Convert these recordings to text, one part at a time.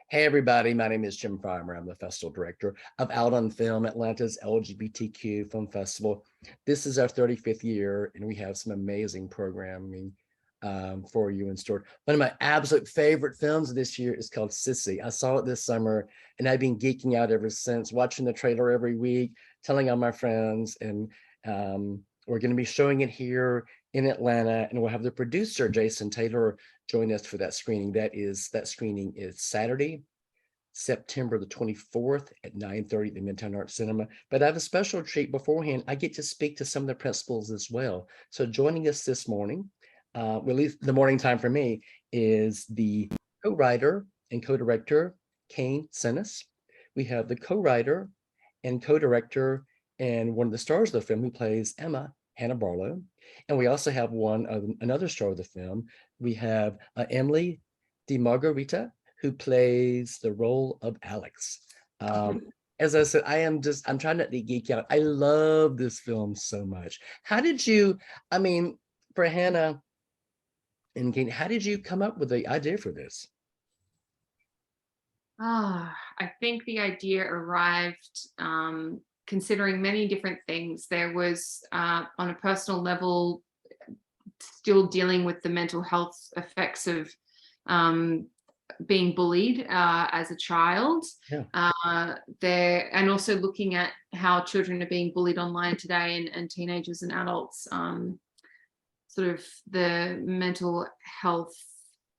Hey everybody, my name is Jim Farmer. I'm the festival director of Out on Film, Atlanta's LGBTQ Film Festival. This is our 35th year and we have some amazing programming for you in store. One of my absolute favorite films this year is called Sissy. I saw it this summer and I've been geeking out ever since, watching the trailer every week, telling all my friends, and we're going to be showing it here in Atlanta, and we'll have the producer, Jason Taylor, join us for that screening. That screening is Saturday, September the 24th at 9:30 at the Midtown Arts Cinema. But I have a special treat beforehand. I get to speak to some of the principals as well. So joining us this morning, well, at least the morning time for me, is the co-writer and co-director, Kane Sinis. We have the co-writer and co-director and one of the stars of the film who plays Emma, Hannah Barlow. And we also have another star of the film. We have Emily DeMargarita, who plays the role of Alex. As I said, I'm trying not to geek out. I love this film so much. How did you, for Hannah and Kane, how did you come up with the idea for this? I think the idea arrived considering many different things. There was, on a personal level, still dealing with the mental health effects of being bullied as a child. Yeah. And also looking at how children are being bullied online today, and teenagers and adults, sort of the mental health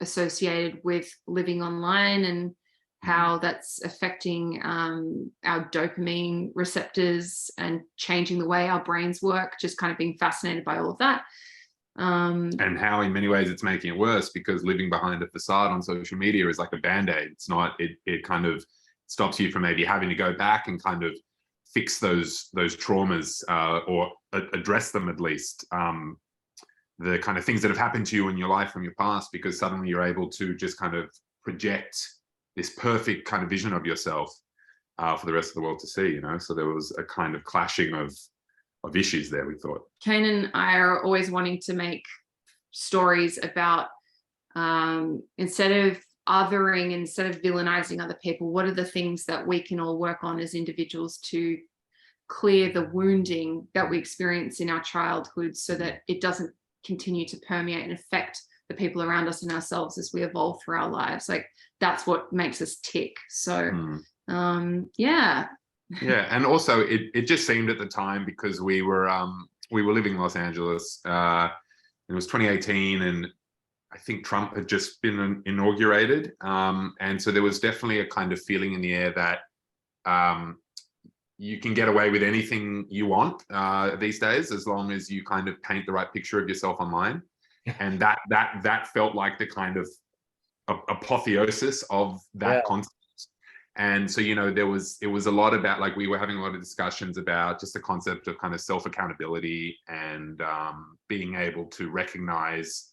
associated with living online and how that's affecting our dopamine receptors and changing the way our brains work, just kind of being fascinated by all of that. And how in many ways it's making it worse, because living behind a facade on social media is like a band-aid. It's not, it kind of stops you from maybe having to go back and kind of fix those traumas or address them at least. The kind of things that have happened to you in your life from your past, because suddenly you're able to just kind of project this perfect kind of vision of yourself for the rest of the world to see, you know? So there was a kind of clashing of issues there, we thought. Kane and I are always wanting to make stories about, instead of othering, instead of villainizing other people, what are the things that we can all work on as individuals to clear the wounding that we experience in our childhood, so that it doesn't continue to permeate and affect the people around us and ourselves as we evolve through our lives. Like, that's what makes us tick. So yeah. And also it just seemed at the time, because we were living in Los Angeles, it was 2018, and I think Trump had just been inaugurated, and so there was definitely a kind of feeling in the air that you can get away with anything you want these days, as long as you kind of paint the right picture of yourself online. And that felt like the kind of apotheosis of that concept. And so, you know, it was a lot about, like, we were having a lot of discussions about just the concept of kind of self-accountability and being able to recognize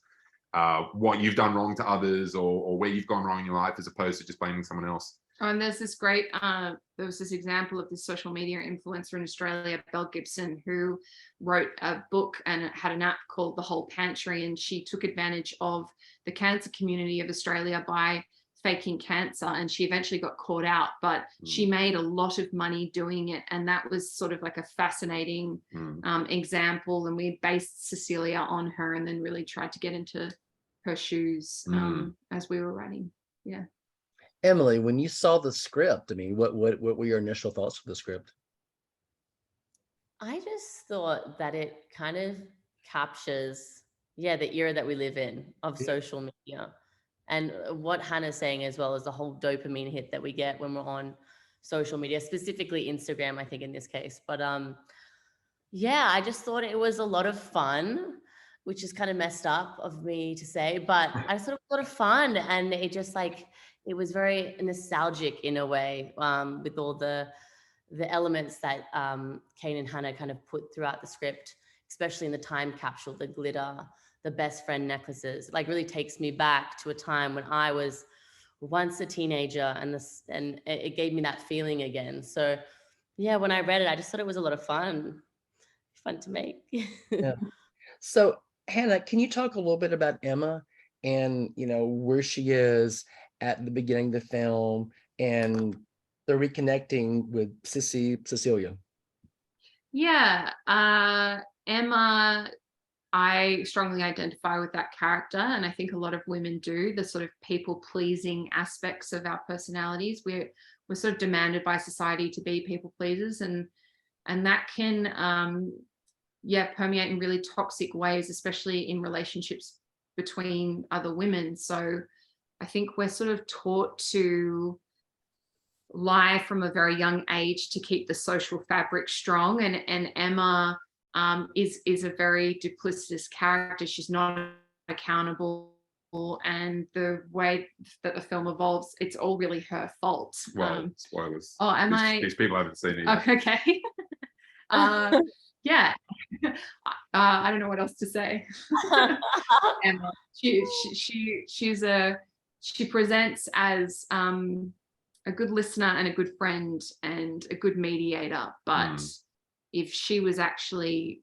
what you've done wrong to others, or where you've gone wrong in your life, as opposed to just blaming someone else. And there's this great, there was this example of this social media influencer in Australia, Belle Gibson, who wrote a book and had an app called The Whole Pantry. And she took advantage of the cancer community of Australia by faking cancer. And she eventually got caught out, but she made a lot of money doing it. And that was sort of like a fascinating example. And we based Cecilia on her, and then really tried to get into her shoes as we were writing. Yeah. Emily, when you saw the script, what were your initial thoughts for the script? I just thought that it kind of captures, the era that we live in of social media, and what Hannah's saying, as well as the whole dopamine hit that we get when we're on social media, specifically Instagram, I think in this case. But I just thought it was a lot of fun, which is kind of messed up of me to say, but I sort of a lot of fun, and it just it was very nostalgic in a way, with all the elements that Kane and Hannah kind of put throughout the script, especially in the time capsule, the glitter, the best friend necklaces. Like, really takes me back to a time when I was once a teenager, and it gave me that feeling again. So when I read it, I just thought it was a lot of fun to make. Yeah. So Hannah, can you talk a little bit about Emma and, where she is at the beginning of the film, and the reconnecting with Cecilia. Yeah, Emma, I strongly identify with that character, and I think a lot of women do. The sort of people-pleasing aspects of our personalities. We're sort of demanded by society to be people pleasers, and that can permeate in really toxic ways, especially in relationships between other women. So I think we're sort of taught to lie from a very young age to keep the social fabric strong, and Emma is a very duplicitous character. She's not accountable, and the way that the film evolves, it's all really her fault. Well, spoilers. Oh, am These people haven't seen it yet. Okay. Yeah. I don't know what else to say. Emma, she presents as a good listener and a good friend and a good mediator, but if she was actually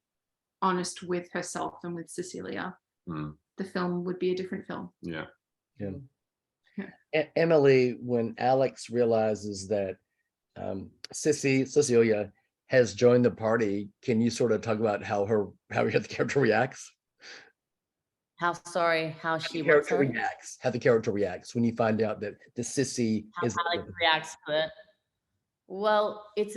honest with herself and with Cecilia, the film would be a different film. Yeah. Emily, when Alex realizes that Cecilia has joined the party, can you sort of talk about how the character reacts? How the character reacts when you find out that the Sissy is Alex reacts to it. Well, it's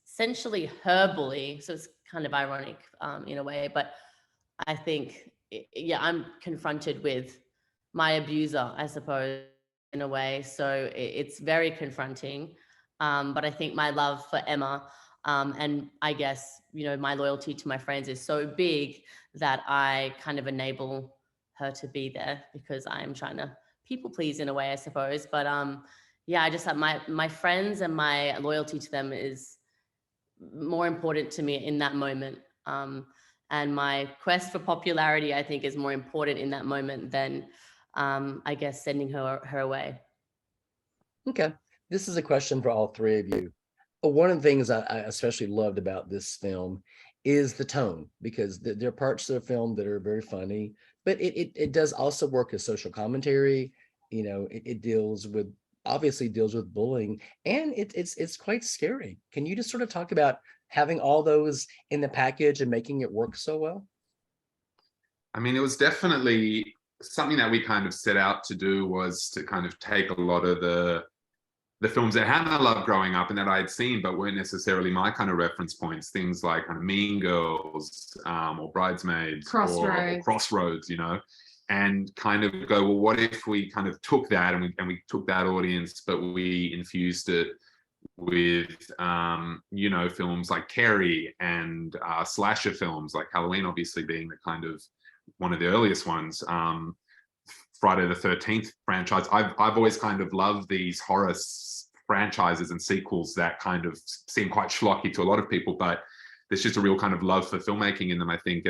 essentially her bully, so it's kind of ironic in a way, but I think I'm confronted with my abuser, I suppose, in a way, so it's very confronting, but I think my love for Emma and I guess my loyalty to my friends is so big that I kind of enable her to be there because I'm trying to people please in a way, I suppose. But I just have my friends and my loyalty to them is more important to me in that moment. And my quest for popularity, I think, is more important in that moment than I guess sending her away. Okay, this is a question for all three of you. One of the things I especially loved about this film is the tone, because there are parts of the film that are very funny, but it does also work as social commentary. It obviously deals with bullying, and it's quite scary. Can you just sort of talk about having all those in the package and making it work so well? I mean, it was definitely something that we kind of set out to do, was to kind of take a lot of the films that Hannah loved growing up and that I had seen, but weren't necessarily my kind of reference points. Things like kind of Mean Girls or Bridesmaids or Crossroads, and kind of go, well, what if we kind of took that and we took that audience, but we infused it with, films like Carrie and slasher films like Halloween, obviously being the kind of one of the earliest ones. Friday the 13th franchise. I've always kind of loved these horror franchises and sequels that kind of seem quite schlocky to a lot of people, but there's just a real kind of love for filmmaking in them, I think,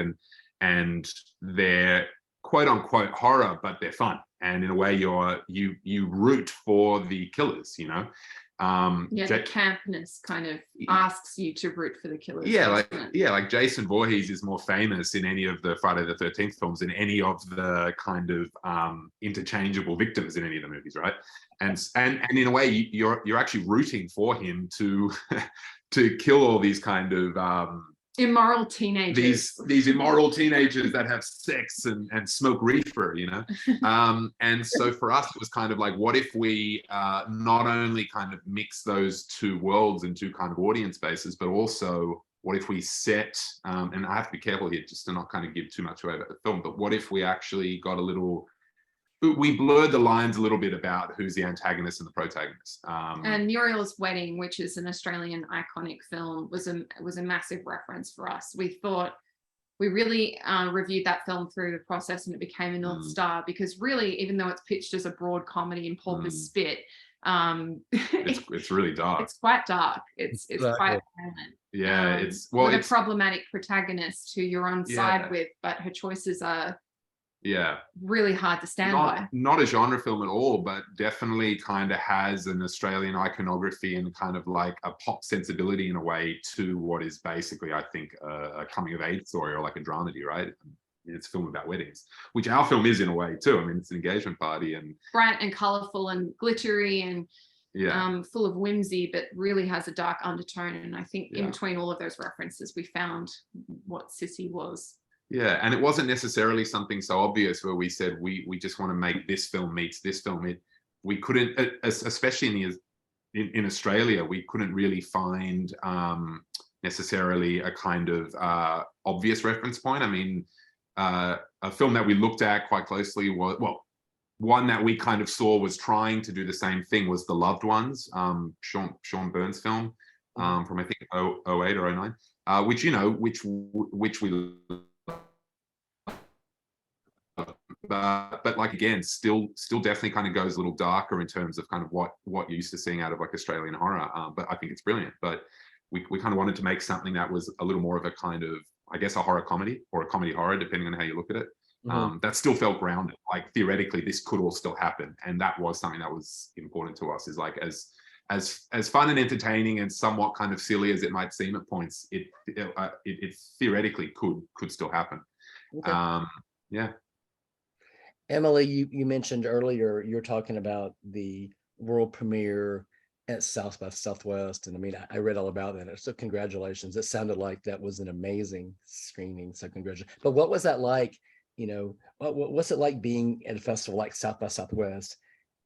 and they're quote unquote horror, but they're fun, and in a way you root for the killers, the campness kind of asks you to root for the killers. Like Jason Voorhees is more famous in any of the Friday the 13th films than any of the kind of interchangeable victims in any of the movies, right? And in a way you're actually rooting for him to to kill all these kind of immoral teenagers. These immoral teenagers that have sex and smoke reefer, and so for us it was kind of like, what if we not only kind of mix those two worlds and two kind of audience bases, but also what if we set and I have to be careful here just to not kind of give too much away about the film, but what if we actually got we blurred the lines a little bit about who's the antagonist and the protagonist. And Muriel's Wedding, which is an Australian iconic film, was a massive reference for us. We thought we really reviewed that film through the process, and it became a North Star, because really, even though it's pitched as a broad comedy and pulp as spit, it's really dark. It's quite dark. It's quite violent. Yeah, it's a problematic protagonist who you're on side with, but her choices are really hard to stand by. Not a genre film at all, but definitely kind of has an Australian iconography and kind of like a pop sensibility in a way to what is basically, I think, a coming of age story or like a dramedy, right? it's a film about weddings, which our film is in a way too. I mean, it's an engagement party, and bright and colorful and glittery and full of whimsy, but really has a dark undertone. And I think in between all of those references, we found what Sissy was. Yeah, and it wasn't necessarily something so obvious where we said we just want to make this film meets this film. We couldn't, especially in Australia, we couldn't really find necessarily a kind of obvious reference point. I mean, a film that we looked at quite closely was, well, one that we kind of saw was trying to do the same thing was The Loved Ones, Sean Byrne's film from I think 08 or 09, which, you know, which we but like, again, still definitely kind of goes a little darker in terms of kind of what you're used to seeing out of like Australian horror. But I think it's brilliant. But we kind of wanted to make something that was a little more of a kind of, I guess, a horror comedy or a comedy horror, depending on how you look at it. That still felt grounded. Like, theoretically, this could all still happen, and that was something that was important to us. Is like, as fun and entertaining and somewhat kind of silly as it might seem at points, it theoretically could still happen. Okay. Yeah. Emily, you mentioned earlier, you're talking about the world premiere at South by Southwest. And I mean, I read all about that. So congratulations. It sounded like that was an amazing screening. So congratulations. But what was that like? You know, what's it like being at a festival like South by Southwest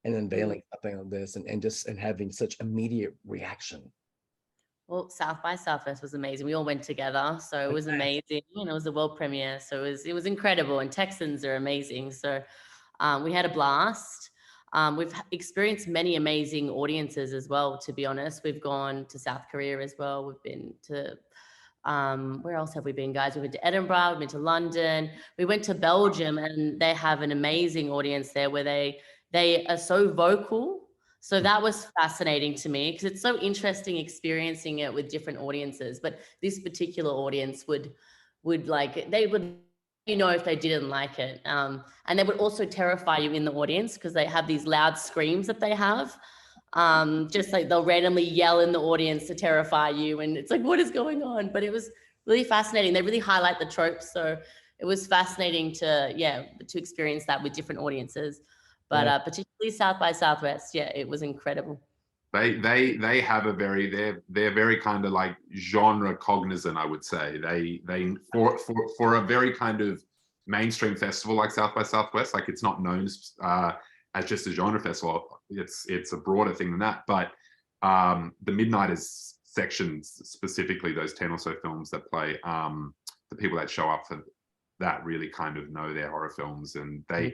and unveiling something like this and having such immediate reaction? Well, South by Southwest was amazing. We all went together, so it was amazing. And it was the world premiere, so it was incredible. And Texans are amazing, so we had a blast. We've experienced many amazing audiences as well. To be honest, we've gone to South Korea as well. We've been to where else have we been, guys? We've been to Edinburgh. We've been to London. We went to Belgium, and they have an amazing audience there where they are so vocal. So that was fascinating to me because it's so interesting experiencing it with different audiences. But this particular audience would like, they would, you know, if they didn't like it. And they would also terrify you in the audience because they have these loud screams that they have. Just like they'll randomly yell in the audience to terrify you. And it's like, what is going on? But it was really fascinating. They really highlight the tropes. So it was fascinating to experience that with different audiences. But particularly South by Southwest, it was incredible. They have a very, they're very kind of like genre cognizant, I would say. They for a very kind of mainstream festival like South by Southwest, like, it's not known as just a genre festival. It's a broader thing than that. But the Midnighters sections, specifically those 10 or so films that play, the people that show up for that really kind of know their horror films, and they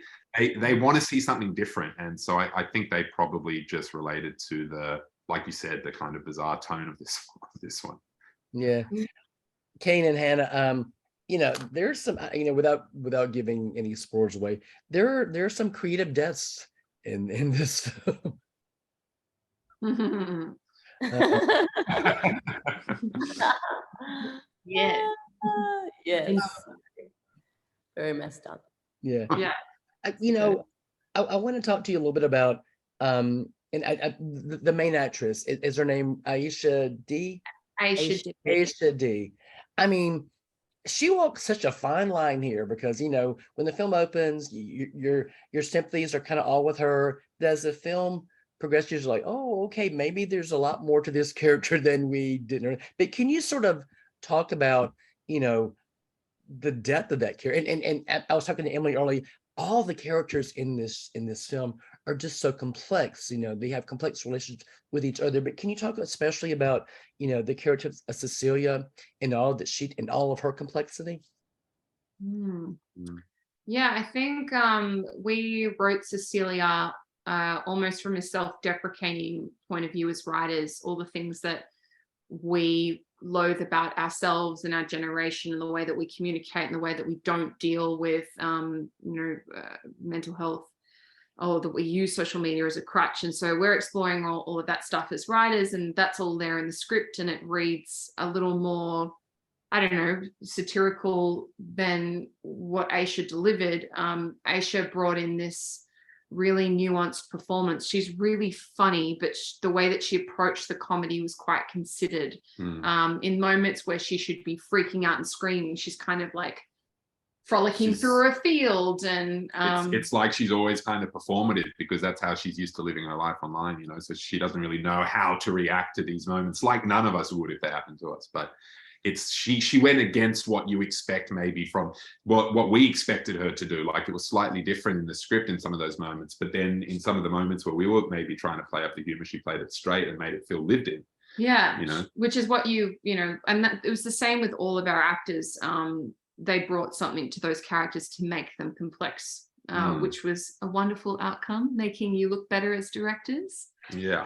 want to see something different. And so I think they probably just related to the, like you said, the kind of bizarre tone of this one. Yeah. Kane and Hannah, you know, there's some, you know, without giving any spoilers away, there are some creative deaths in this film. Yes. Very messed up. Yeah. You know, I want to talk to you a little bit about the main actress. Is her name Aisha D? Aisha D. I mean, she walks such a fine line here because, you know, when the film opens, your sympathies are kind of all with her. As the film progresses, you're like, oh, okay, maybe there's a lot more to this character than we didn't. But can you sort of talk about, you know, the depth of that character? And I was talking to Emily earlier, all the characters in this film are just so complex. You know, they have complex relationships with each other. But can you talk especially about, you know, the character of Cecilia and all of her complexity? Yeah, I think we wrote Cecilia almost from a self-deprecating point of view as writers. All the things that we loathe about ourselves and our generation, and the way that we communicate and the way that we don't deal with mental health, or that we use social media as a crutch. And so we're exploring all of that stuff as writers, and that's all there in the script, and it reads a little more, I don't know, satirical than what Aisha delivered. Aisha brought in this really nuanced performance. She's really funny, but the way that she approached the comedy was quite considered. In moments where she should be freaking out and screaming, she's kind of like frolicking through a field, and it's like she's always kind of performative because that's how she's used to living her life online, you know, so she doesn't really know how to react to these moments like none of us would if they happened to us. But it's she went against what you expect maybe from what we expected her to do. Like it was slightly different in the script in some of those moments, but then in some of the moments where we were maybe trying to play up the humor, she played it straight and made it feel lived in. Yeah, you know, which is what you know, and it was the same with all of our actors. They brought something to those characters to make them complex, which was a wonderful outcome, making you look better as directors. Yeah,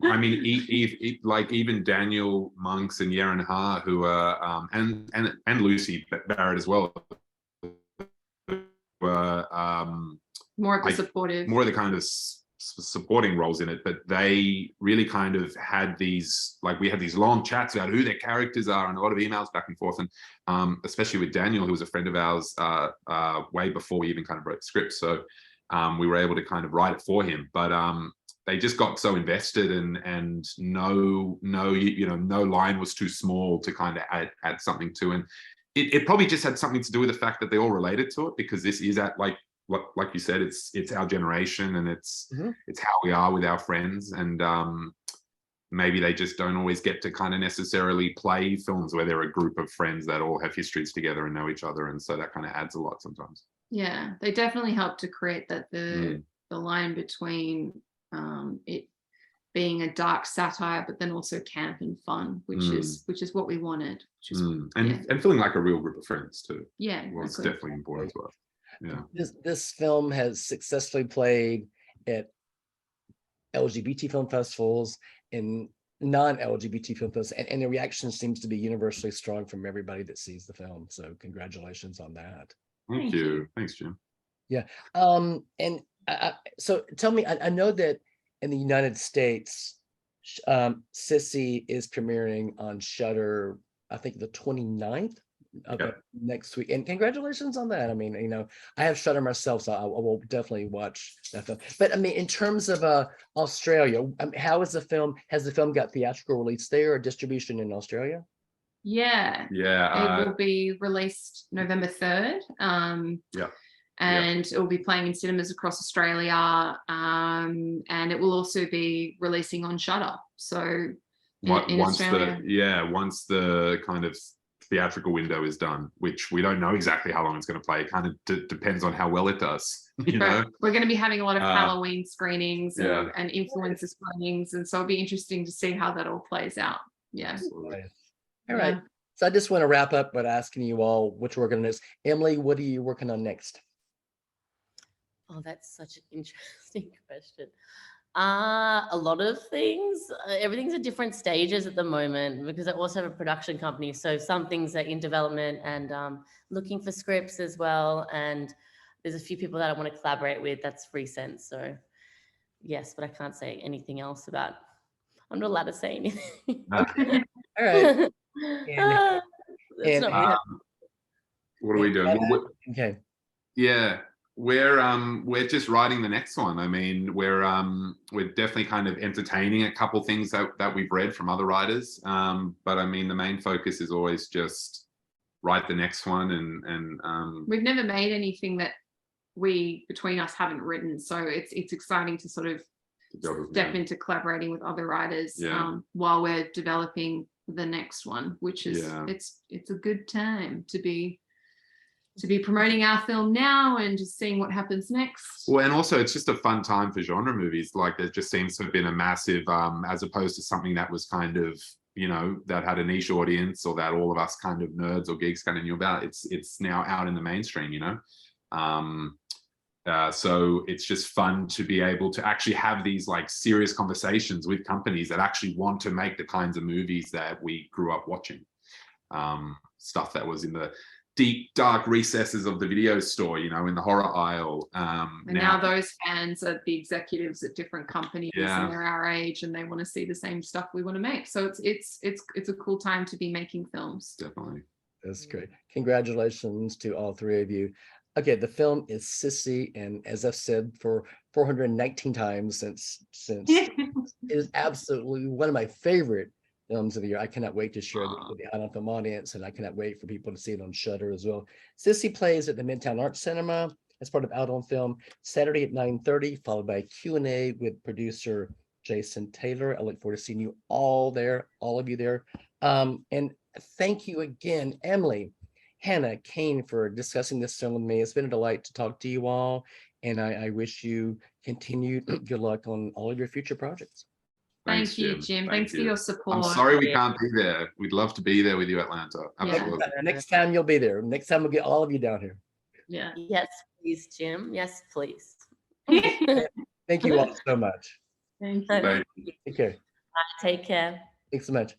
I mean, like even Daniel Monks and Yeren Ha, who are and Lucy Barrett as well, were more of the supportive, more of the kind of supporting roles in it, but they really kind of had these, like we had these long chats about who their characters are and a lot of emails back and forth, and especially with Daniel, who was a friend of ours way before we even kind of wrote the script, so we were able to kind of write it for him, but they just got so invested, and no line was too small to kind of add something to, and it probably just had something to do with the fact that they all related to it, because this is at like you said, it's our generation, and it's how we are with our friends, and maybe they just don't always get to kind of necessarily play films where they're a group of friends that all have histories together and know each other, and so that kind of adds a lot sometimes. Yeah, they definitely help to create that the line between it being a dark satire, but then also camp and fun, which is what we wanted. And feeling like a real group of friends too. Yeah, was definitely important as well. Yeah. This film has successfully played at LGBT film festivals and non-LGBT film festivals, and the reaction seems to be universally strong from everybody that sees the film. So congratulations on that. Thank you. Thanks, Jim. Yeah. And so tell me, I know that in the United States, Sissy is premiering on Shudder, I think the 29th of next week, and congratulations on that. I mean, you know, I have Shudder myself, so I will definitely watch that film. But I mean, in terms of Australia, how is the film? Has the film got theatrical release there or distribution in Australia? Yeah, it will be released November 3rd. And it will be playing in cinemas across Australia, and it will also be releasing on Shudder. So once the kind of theatrical window is done, which we don't know exactly how long it's going to play. It kind of depends on how well it does. You know, we're going to be having a lot of Halloween screenings and influencer screenings, and so it'll be interesting to see how that all plays out. Yeah. Absolutely. All right. So I just want to wrap up by asking you all which we're going to next. Emily, what are you working on next? Oh, that's such an interesting question. A lot of things. Everything's at different stages at the moment because I also have a production company. So some things are in development and looking for scripts as well. And there's a few people that I want to collaborate with. That's recent. So yes, but I can't say anything else about. I'm not allowed to say anything. All right. What are we doing? Okay. Yeah. We're just writing the next one. I mean, we're definitely kind of entertaining a couple things that we've read from other writers. But I mean, the main focus is always just write the next one, and we've never made anything that we between us haven't written. So it's exciting to sort of step into collaborating with other writers while we're developing the next one, which is it's a good time to be promoting our film now and just seeing what happens next. Well, and also it's just a fun time for genre movies. Like there just seems to have been a massive, as opposed to something that was kind of, you know, that had a niche audience or that all of us kind of nerds or geeks kind of knew about. It's now out in the mainstream, you know. So it's just fun to be able to actually have these like serious conversations with companies that actually want to make the kinds of movies that we grew up watching. Stuff that was in the deep dark recesses of the video store, you know, in the horror aisle. And now those fans are the executives at different companies and they're our age and they want to see the same stuff we want to make. So it's a cool time to be making films. Definitely. That's great. Congratulations to all three of you. Okay, the film is Sissy, and as I've said for 419 times since it is absolutely one of my favorite films of the year. I cannot wait to share this with the Out on Film audience, and I cannot wait for people to see it on Shudder as well. Sissy plays at the Midtown Arts Cinema as part of Out on Film Saturday at 9:30, followed by a Q&A with producer Jason Taylor. I look forward to seeing you all there, all of you there. And thank you again, Emily, Hannah, Kane, for discussing this film with me. It's been a delight to talk to you all, and I wish you continued good luck on all of your future projects. Thanks, Thank you, Jim. Thank Thanks for you. your I'm support. sorry we can't be there. We'd love to be there with you, Atlanta. Yeah. Absolutely. Next time you'll be there. Next time we'll get all of you down here. Yeah. Yes, please, Jim. Yes, please. Thank you all so much. Thank you. Thank Take care. Take care. Thanks so much.